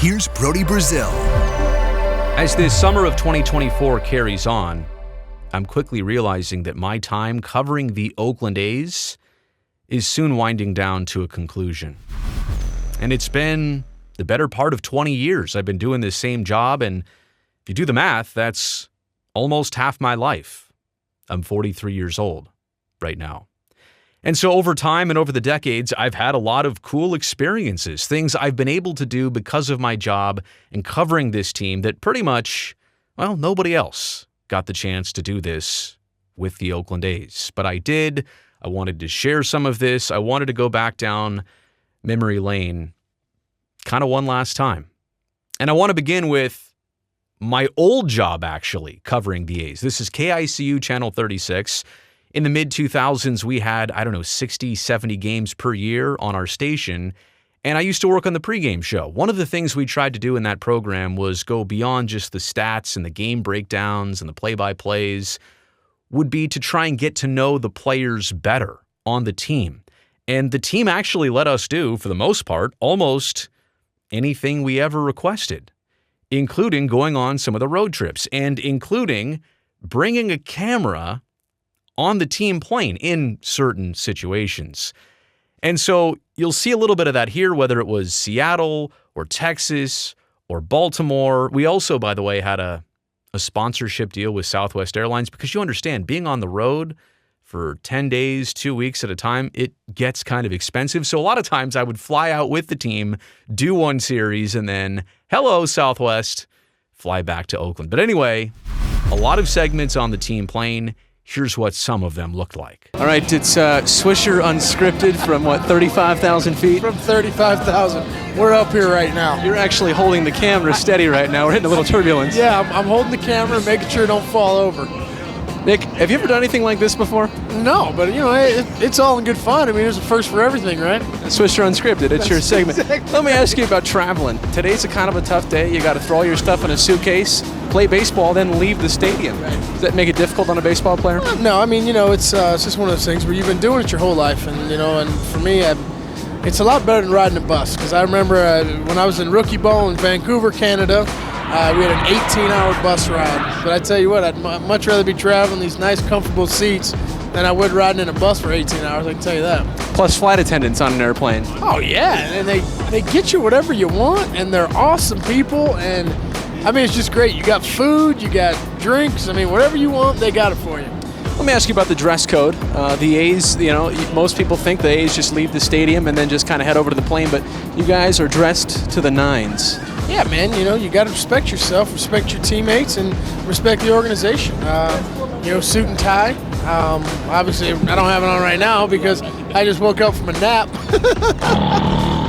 here's Brody Brazil. As this summer of 2024 carries on, I'm quickly realizing that my time covering the Oakland A's is soon winding down to a conclusion. And it's been the better part of 20 years I've been doing this same job, and if you do the math, that's almost half my life. I'm 43 years old right now. And so over time and over the decades, I've had a lot of cool experiences, things I've been able to do because of my job and covering this team that pretty much, well, nobody else got the chance to do this with the Oakland A's. But I did. I wanted to share some of this. I wanted to go back down memory lane kind of one last time. And I want to begin with my old job, actually, covering the A's. This is KICU Channel 36. In the mid-2000s, we had, 60, 70 games per year on our station, and I used to work on the pregame show. One of the things we tried to do in that program was go beyond just the stats and the game breakdowns and the play-by-plays, would be to try and get to know the players better on the team. And the team actually let us do, for the most part, almost anything we ever requested, including going on some of the road trips and including bringing a camera on the team plane in certain situations. And so you'll see a little bit of that here, whether it was Seattle or Texas or Baltimore. We also, by the way, had a sponsorship deal with Southwest Airlines because you understand, being on the road for 10 days, 2 weeks at a time, it gets kind of expensive. So a lot of times I would fly out with the team, do one series, and then, hello, Southwest, fly back to Oakland. But anyway, a lot of segments on the team plane. Here's what some of them looked like. All right, it's Swisher Unscripted from, 35,000 feet? From 35,000. We're up here right now. You're actually holding the camera steady right now. We're hitting a little turbulence. Yeah, I'm holding the camera, making sure it don't fall over. Nick, have you ever done anything like this before? No, but, it's all in good fun. I mean, there's a first for everything, right? Swisher Unscripted, it's your segment. Exactly. Let me ask you about traveling. Today's a kind of a tough day. You got to throw all your stuff in a suitcase, play baseball, then leave the stadium. Right. Does that make it difficult on a baseball player? No, I mean, it's just one of those things where you've been doing it your whole life. And, and for me, it's a lot better than riding a bus. Because I remember when I was in rookie ball in Vancouver, Canada, we had an 18-hour bus ride. But I tell you what, I'd much rather be traveling these nice, comfortable seats than I would riding in a bus for 18 hours, I can tell you that. Plus flight attendants on an airplane. Oh, yeah, and they get you whatever you want, and they're awesome people, and, I mean, it's just great. You got food, you got drinks, I mean, whatever you want, they got it for you. Let me ask you about the dress code. The A's, most people think the A's just leave the stadium and then just kind of head over to the plane, but you guys are dressed to the nines. Yeah, man, you got to respect yourself, respect your teammates, and respect the organization. Suit and tie. Obviously, I don't have it on right now because I just woke up from a nap.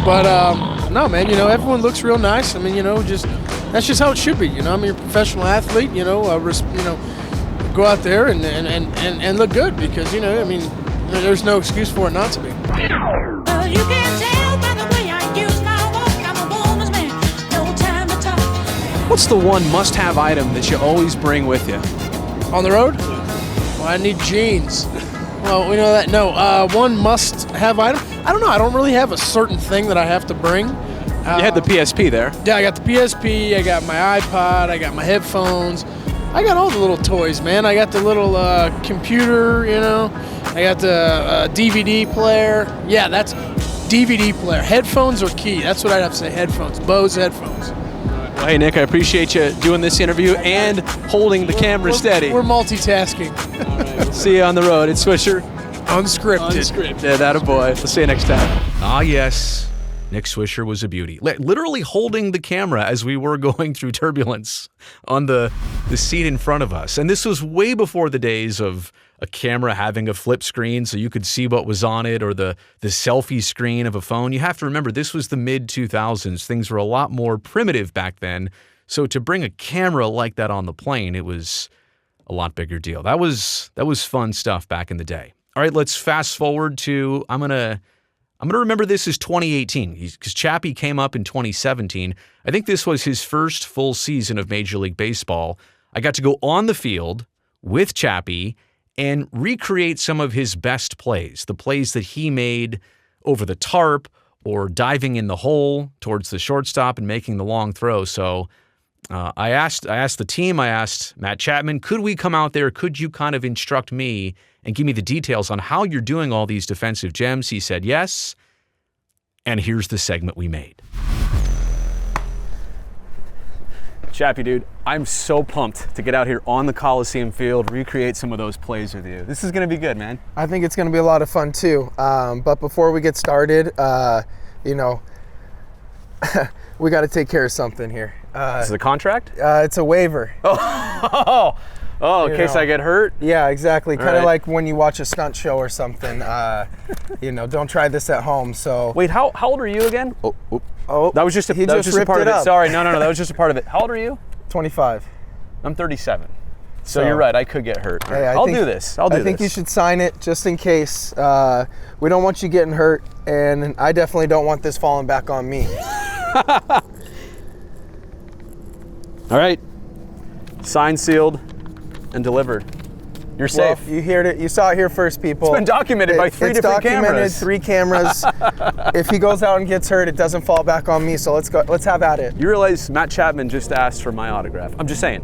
But, no, man, everyone looks real nice. I mean, that's just how it should be. I mean, you're a professional athlete, go out there and look good because, there's no excuse for it not to be. You can tell by the way I use my walk, I'm a woman's man, no time to talk. What's the one must-have item that you always bring with you? On the road? Well, I need jeans. Well, we know that. No, one must-have item? I don't know. I don't really have a certain thing that I have to bring. You had the PSP there. Yeah, I got the PSP, I got my iPod, I got my headphones. I got all the little toys, man. I got the little computer, I got the DVD player. Yeah, that's DVD player. Headphones are key. That's what I'd have to say, headphones. Bose headphones. Well, hey, Nick, I appreciate you doing this interview and holding the camera steady. We're multitasking. All right, we'll see you on the road. It's Swisher. Unscripted. Attaboy. We'll see you next time. Ah, yes. Nick Swisher was a beauty. Literally holding the camera as we were going through turbulence on the seat in front of us. And this was way before the days of a camera having a flip screen so you could see what was on it, or the selfie screen of a phone. You have to remember, this was the mid-2000s. Things were a lot more primitive back then. So to bring a camera like that on the plane, it was a lot bigger deal. That was fun stuff back in the day. All right, let's fast forward to, I'm gonna remember this as 2018 because Chappie came up in 2017. I think this was his first full season of Major League Baseball. I got to go on the field with Chappie and recreate some of his best plays, the plays that he made over the tarp or diving in the hole towards the shortstop and making the long throw. So I asked the team, I asked Matt Chapman, could we come out there? Could you kind of instruct me and give me the details on how you're doing all these defensive gems? He said yes. And here's the segment we made. Chappie, dude, I'm so pumped to get out here on the Coliseum field, recreate some of those plays with you. This is going to be good, man. I think it's going to be a lot of fun too. But before we get started, you know, we got to take care of something here. This is a contract? It's a waiver. Oh, in case I get hurt? Yeah, exactly. Kind of right. like when you watch a stunt show or something. You know, don't try this at home. So Wait, how old are you again? oh, That was just a, he that was just just a ripped part it of it. up. Sorry, no, that was just a part of it. How old are you? 25. I'm 37. So you're right, I could get hurt. Hey, I'll do this. I think you should sign it just in case. We don't want you getting hurt, and I definitely don't want this falling back on me. All right. Signed, sealed, and delivered. You're safe. Well, you heard it. You saw it here first, people. It's been documented by three different cameras. It's documented, 3 cameras. If he goes out and gets hurt, it doesn't fall back on me. So let's go. Let's have at it. You realize Matt Chapman just asked for my autograph. I'm just saying.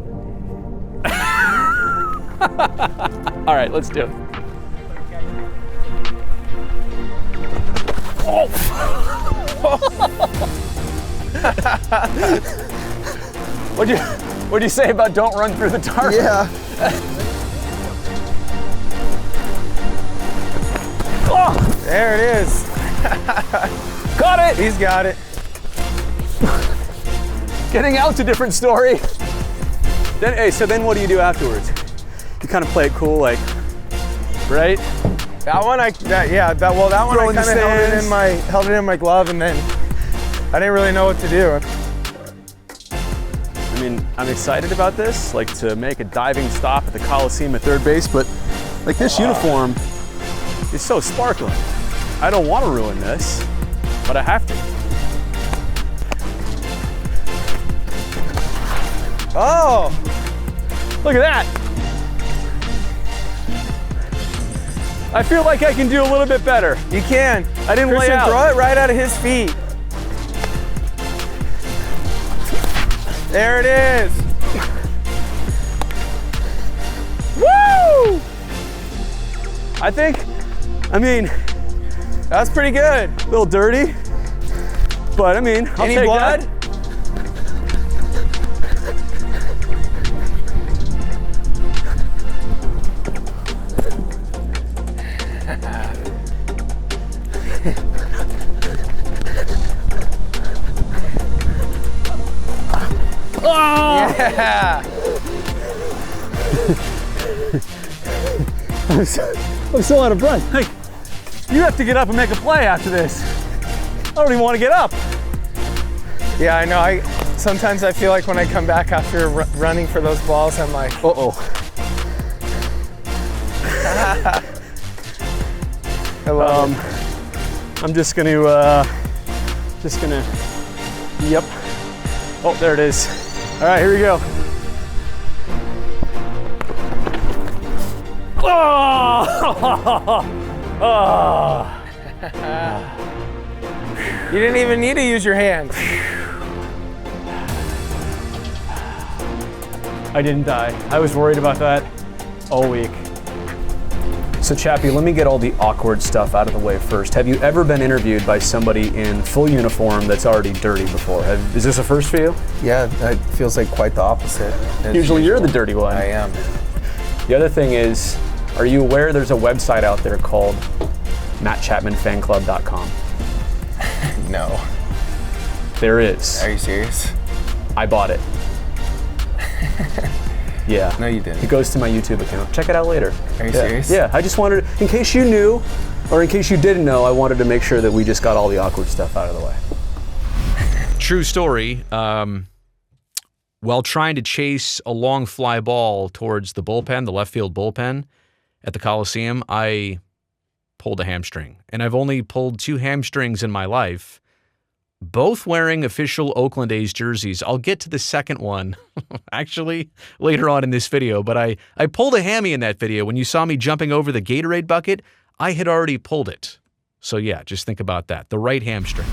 All right, let's do it. What'd you say about don't run through the target? Yeah. Oh, There it is. got it. He's got it. Getting out's a different story. So then what do you do afterwards? You kind of play it cool, like, right? That one, that one Throw I in the kind of stands. held it in my glove, and then I didn't really know what to do. I mean, I'm excited about this, like to make a diving stop at the Coliseum at third base, but like this uniform is so sparkling. I don't want to ruin this, but I have to. Oh, Look at that. I feel like I can do a little bit better. you can. I didn't lay Christian, out. throw it right out of his feet. There it is. Woo! I mean, That's pretty good. a little dirty, but I mean, I'll Any take blood? that. Oh! Yeah. I'm so out of breath. Like, you have to get up and make a play after this. I don't even want to get up. Yeah, I know. Sometimes I feel like when I come back after running for those balls, I'm like, Uh-oh. I love it. I'm just gonna, yep. Oh, there it is. All right, here we go. Oh! Oh! You didn't even need to use your hands. I didn't die. I was worried about that all week. So Chappie, let me get all the awkward stuff out of the way first. Have you ever been interviewed by somebody in full uniform that's already dirty before? Is this a first for you? Yeah, it feels like quite the opposite. as Usually you're usual. the dirty one. I am. The other thing is, are you aware there's a website out there called MattChapmanFanClub.com? No. There is. Are you serious? I bought it. Yeah. No, you didn't. It goes to my YouTube account. Check it out later. Are you Yeah. serious? Yeah, I just wanted, in case you knew, or in case you didn't know, I wanted to make sure that we just got all the awkward stuff out of the way. True story. While trying to chase a long fly ball towards the bullpen, the left field bullpen at the Coliseum, I pulled a hamstring. And I've only pulled 2 hamstrings in my life, both wearing official Oakland A's jerseys. I'll get to the second one actually later on in this video, but I pulled a hammy in that video. When you saw me jumping over the Gatorade bucket, I had already pulled it. So yeah, just think about that. The right hamstring.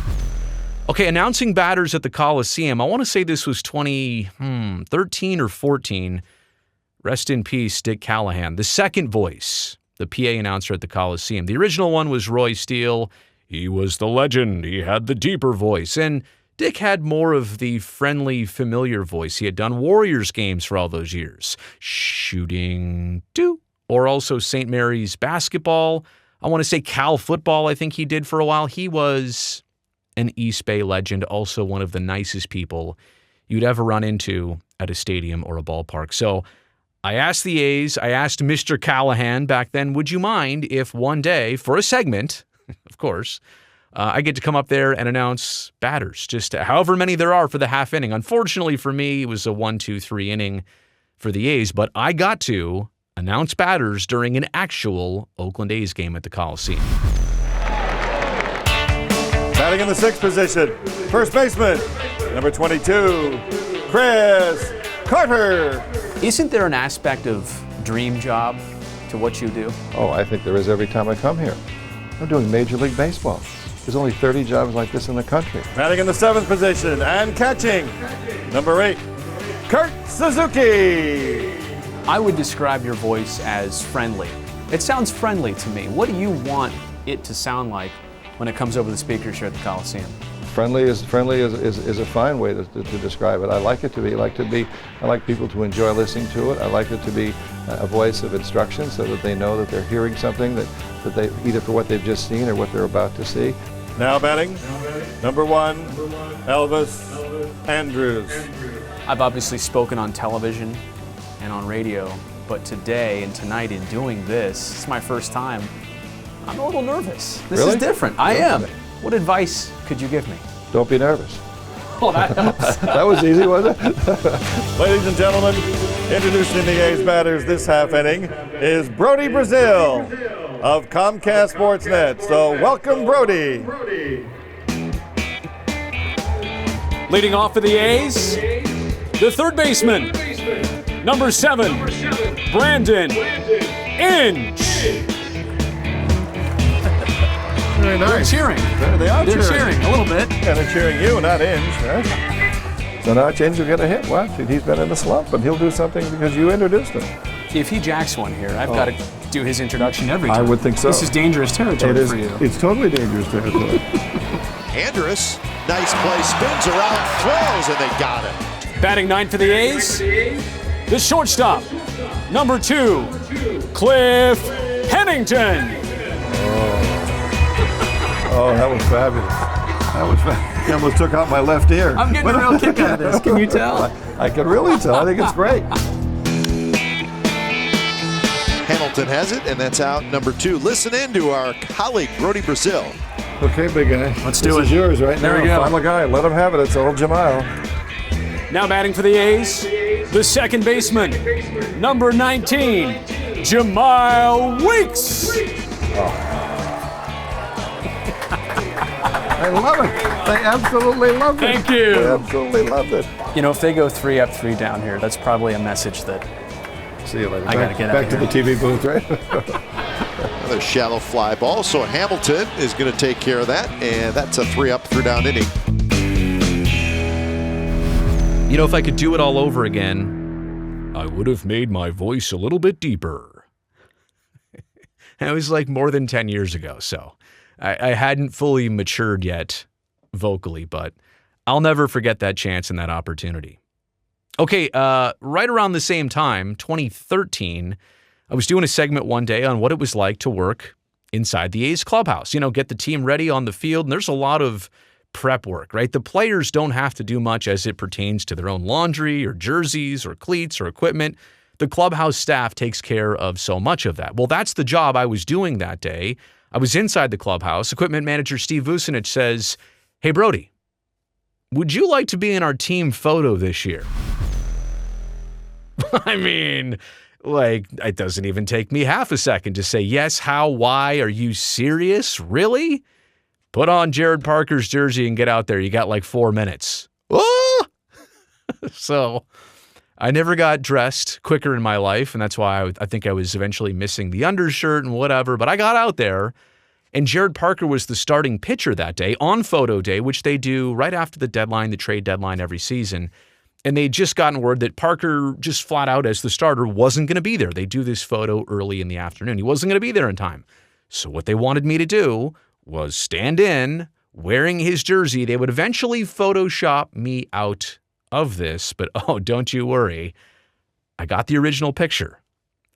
Okay, announcing batters at the Coliseum. I want to say this was 2013 or 14. Rest in peace, Dick Callahan. The second voice, the PA announcer at the Coliseum. The original one was Roy Steele. He was the legend. He had the deeper voice. And Dick had more of the friendly, familiar voice. He had done Warriors games for all those years. Shooting, do. Or also St. Mary's basketball. I want to say Cal football, I think he did for a while. He was an East Bay legend, also one of the nicest people you'd ever run into at a stadium or a ballpark. So I asked the A's, I asked Mr. Callahan back then, would you mind if one day, for a segment, of course, I get to come up there and announce batters, just however many there are for the half inning. Unfortunately for me, it was a 1-2-3 inning for the A's, but I got to announce batters during an actual Oakland A's game at the Coliseum. Batting in the sixth position, first baseman, number 22, Chris Carter. Isn't there an aspect of dream job to what you do? Oh, I think there is every time I come here. I'm doing Major League Baseball. There's only 30 jobs like this in the country. Batting in the seventh position and catching, number 8, Kurt Suzuki. I would describe your voice as friendly. It sounds friendly to me. What do you want it to sound like when it comes over the speakers here at the Coliseum? Friendly is a fine way to describe it. I like it to be. I like people to enjoy listening to it. I like it to be a voice of instruction so that they know that they're hearing something that they either for what they've just seen or what they're about to see. Now batting, number 1, Elvis Andrews. I've obviously spoken on television and on radio, but today and tonight in doing this, it's my first time. I'm a little nervous. This Really? is different. I am. What advice could you give me? Don't be nervous. Well, that helps. That was easy, wasn't it? Ladies and gentlemen, introducing the A's batters this half inning is Brody Brazil of Comcast Sportsnet. So welcome, Brody. Leading off for the A's, the third baseman, number 7, Brandon Inch. Very nice. Cheering. They are They're cheering a little bit. Yeah, they're cheering you, not Inge, right? So now James will get a hit. Watch, he's been in a slump, and he'll do something because you introduced him. If he jacks one here, I've got to do his introduction every time. I would think so. This is dangerous territory for you. It's totally dangerous territory. Andrus, nice play, spins around, throws, and they got him. Batting ninth for the A's, the shortstop, number 2, Cliff Pennington. Oh, that was fabulous. That was fabulous. He almost took out my left ear. I'm getting a real kick out of this. Can you tell? I can really tell. I think it's great. Hamilton has it, and that's out number 2. Listen in to our colleague, Brody Brazil. Okay, big guy. Let's do This it. is yours right There now. we go. Final guy. Let him have it. It's old Jamal. Now batting for the A's, the second baseman, number 19, Jamal Weeks. I love it. They absolutely loved it. Thank you. They absolutely loved it. You know, if they go 3 up, 3 down here, that's probably a message that See you later. I gotta get out back of to here. the TV booth, right? Another shallow fly ball, so Hamilton is going to take care of that, and that's a 3 up, 3 down inning. You know, if I could do it all over again, I would have made my voice a little bit deeper. It was like more than 10 years ago, so I hadn't fully matured yet vocally, but I'll never forget that chance and that opportunity. Okay, right around the same time, 2013, I was doing a segment one day on what it was like to work inside the A's clubhouse. You know, get the team ready on the field, and there's a lot of prep work, right? The players don't have to do much as it pertains to their own laundry or jerseys or cleats or equipment. The clubhouse staff takes care of so much of that. Well, that's the job I was doing that day. I was inside the clubhouse. Equipment manager Steve Vucinich says, "Hey, Brody, would you like to be in our team photo this year?" I mean, like, it doesn't even take me half a second to say yes, how, why, are you serious? Really? Put on Jared Parker's jersey and get out there. You got like 4 minutes. Oh! So I never got dressed quicker in my life, and that's why I think I was eventually missing the undershirt and whatever, but I got out there, And Jared Parker was the starting pitcher that day on photo day, which they do right after the deadline, the trade deadline every season. And they'd just gotten word that Parker just flat out as the starter wasn't going to be there. They do this photo early in the afternoon. He wasn't going to be there in time. So what they wanted me to do was stand in wearing his jersey. They would eventually Photoshop me out of this, but oh, don't you worry. I got the original picture.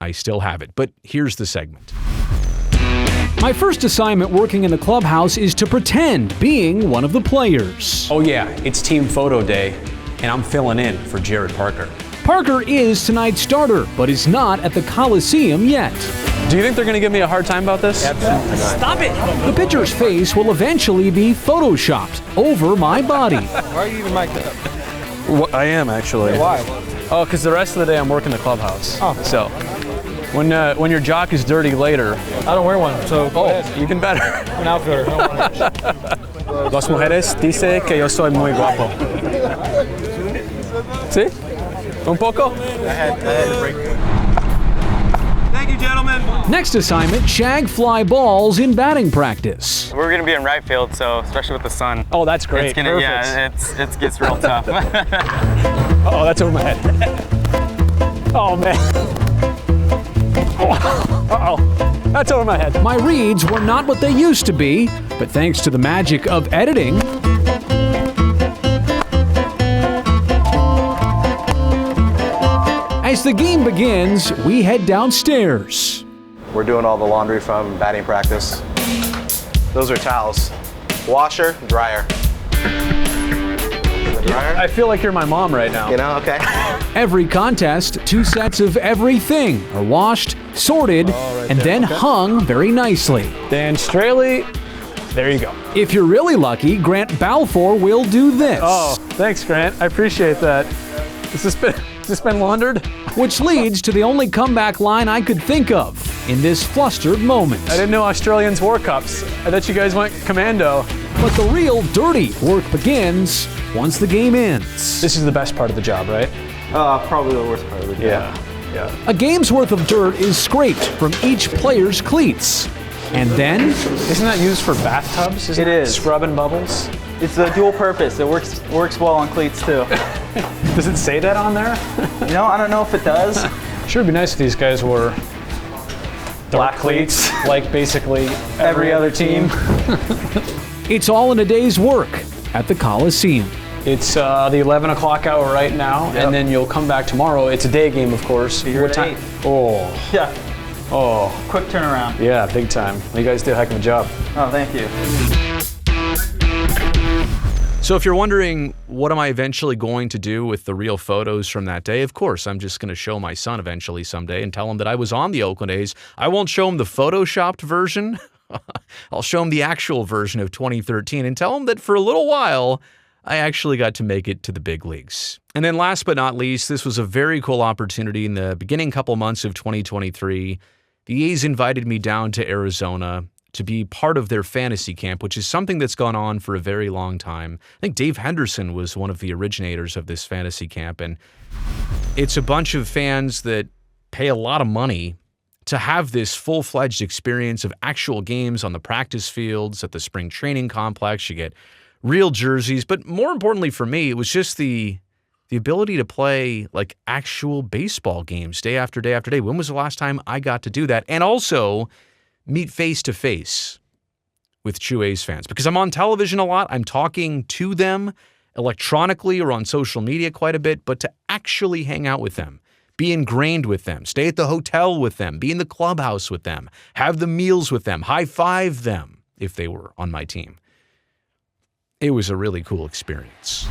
I still have it, but here's the segment. My first assignment working in the clubhouse is to pretend being one of the players. Oh yeah, it's team photo day, and I'm filling in for Jared Parker. Parker is tonight's starter, but is not at the Coliseum yet. Do you think they're going to give me a hard time about this? Absolutely not. Stop it! The pitcher's face will eventually be photoshopped over my body. Why are you even mic'd up? Well, I am actually. Why? Oh, because the rest of the day I'm working the clubhouse. Oh. So, when your jock is dirty later. I don't wear one, so go ahead. Even better. I'm an outfielder. Las mujeres dice que yo soy muy guapo. ¿Sí? Un poco? I had to break. Thank you, gentlemen. Next assignment, shag fly balls in batting practice. We're gonna be in right field, so especially with the sun. Oh, that's great. It's gonna, yeah, it gets real tough. Oh, that's over my head. Oh man. Uh-oh. That's over my head. My reads were not what they used to be, but thanks to the magic of editing, as the game begins, we head downstairs. We're doing all the laundry from batting practice. Those are towels. Washer, dryer. Dryer? I feel like you're my mom right now. You know, okay. Every contest, 2 sets of everything are washed, sorted, and then hung very nicely. Dan Straley, there you go. If you're really lucky, Grant Balfour will do this. Oh, thanks, Grant. I appreciate that. Has this been laundered? Which leads to the only comeback line I could think of in this flustered moment. I didn't know Australians wore cups. I thought you guys went commando. But the real dirty work begins once the game ends. This is the best part of the job, right? Probably the worst part of the job. Yeah. A game's worth of dirt is scraped from each player's cleats. And then... Isn't that used for bathtubs? It is. Scrubbing bubbles? It's a dual purpose. It works well on cleats too. Does it say that on there? You know, I don't know if it does. Sure would be nice if these guys were Black cleats. like basically every other team. It's all in a day's work at the Coliseum. It's the 11 o'clock hour right now, and then you'll come back tomorrow. It's a day game, of course. You're what time? 8. Oh. Yeah. Oh. Quick turnaround. Yeah, big time. You guys do a heck of a job. Oh, thank you. So if you're wondering, what am I eventually going to do with the real photos from that day? Of course, I'm just going to show my son eventually someday and tell him that I was on the Oakland A's. I won't show him the photoshopped version. I'll show him the actual version of 2013 and tell him that for a little while, I actually got to make it to the big leagues. And then last but not least, this was a very cool opportunity in the beginning couple months of 2023. The A's invited me down to Arizona to be part of their fantasy camp, which is something that's gone on for a very long time. I think Dave Henderson was one of the originators of this fantasy camp, and it's a bunch of fans that pay a lot of money to have this full-fledged experience of actual games on the practice fields, at the spring training complex. You get real jerseys, but more importantly for me, it was just the ability to play like actual baseball games day after day after day. When was the last time I got to do that? And also meet face-to-face with true A's fans. Because I'm on television a lot, I'm talking to them electronically or on social media quite a bit, but to actually hang out with them, be ingrained with them, stay at the hotel with them, be in the clubhouse with them, have the meals with them, high-five them if they were on my team. It was a really cool experience.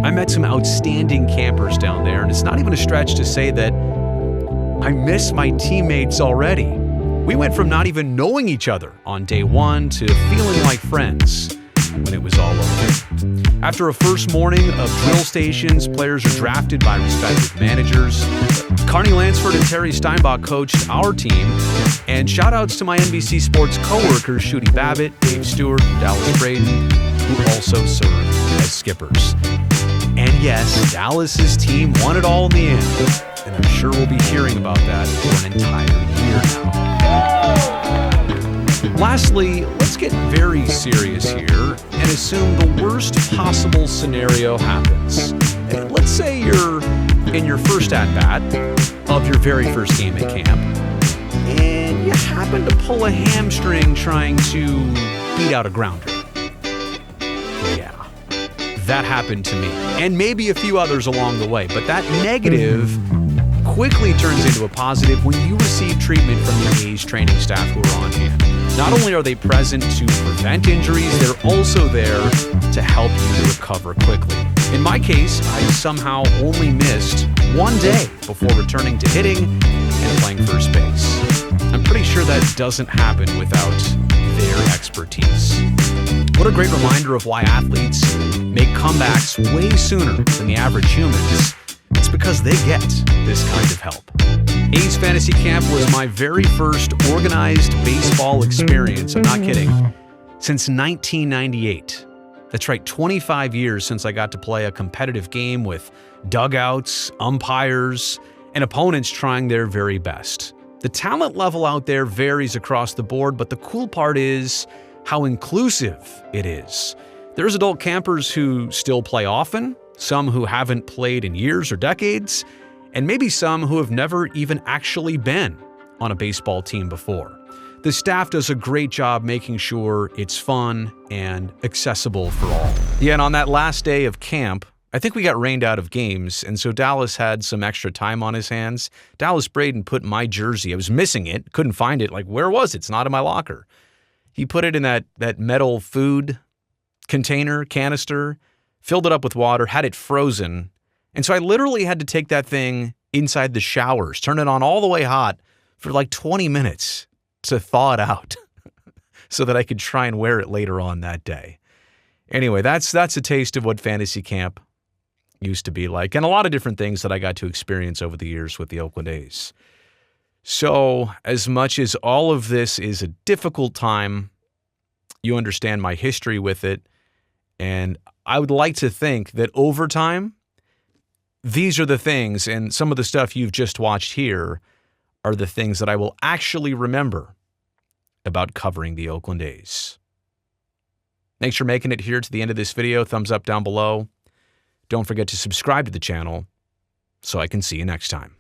I met some outstanding campers down there, and it's not even a stretch to say that I miss my teammates already. We went from not even knowing each other on day one to feeling like friends when it was all over. After a first morning of drill stations, players are drafted by respective managers. Carney Lansford and Terry Steinbach coached our team, and shout-outs to my NBC Sports co-workers Shooty Babbitt, Dave Stewart, and Dallas Braden, who also served as skippers. And yes, Dallas's team won it all in the end, and I'm sure we'll be hearing about that for an entire year now. Lastly, let's get very serious here and assume the worst possible scenario happens. Let's say you're in your first at-bat of your very first game at camp, and you happen to pull a hamstring trying to beat out a grounder. Yeah, that happened to me, and maybe a few others along the way, but that negative quickly turns into a positive when you receive treatment from the A's training staff who are on hand. Not only are they present to prevent injuries, they're also there to help you recover quickly. In my case, I somehow only missed one day before returning to hitting and playing first base. I'm pretty sure that doesn't happen without their expertise. What a great reminder of why athletes make comebacks way sooner than the average humans. It's because they get this kind of help. A's Fantasy Camp was my very first organized baseball experience, I'm not kidding, since 1998. That's right, 25 years since I got to play a competitive game with dugouts, umpires, and opponents trying their very best. The talent level out there varies across the board, but the cool part is how inclusive it is. There's adult campers who still play often, some who haven't played in years or decades, and maybe some who have never even actually been on a baseball team before. The staff does a great job making sure it's fun and accessible for all. Yeah, and on that last day of camp, I think we got rained out of games, and so Dallas had some extra time on his hands. Dallas Braden put my jersey, I was missing it, couldn't find it, like where was it? It's not in my locker. He put it in that metal food container, canister, filled it up with water, had it frozen. And so I literally had to take that thing inside the showers, turn it on all the way hot for like 20 minutes to thaw it out so that I could try and wear it later on that day. Anyway, that's a taste of what fantasy camp used to be like, and a lot of different things that I got to experience over the years with the Oakland A's. So as much as all of this is a difficult time, you understand my history with it, and I would like to think that over time, these are the things, and some of the stuff you've just watched here are the things that I will actually remember about covering the Oakland A's. Thanks for making it here to the end of this video. Thumbs up down below. Don't forget to subscribe to the channel so I can see you next time.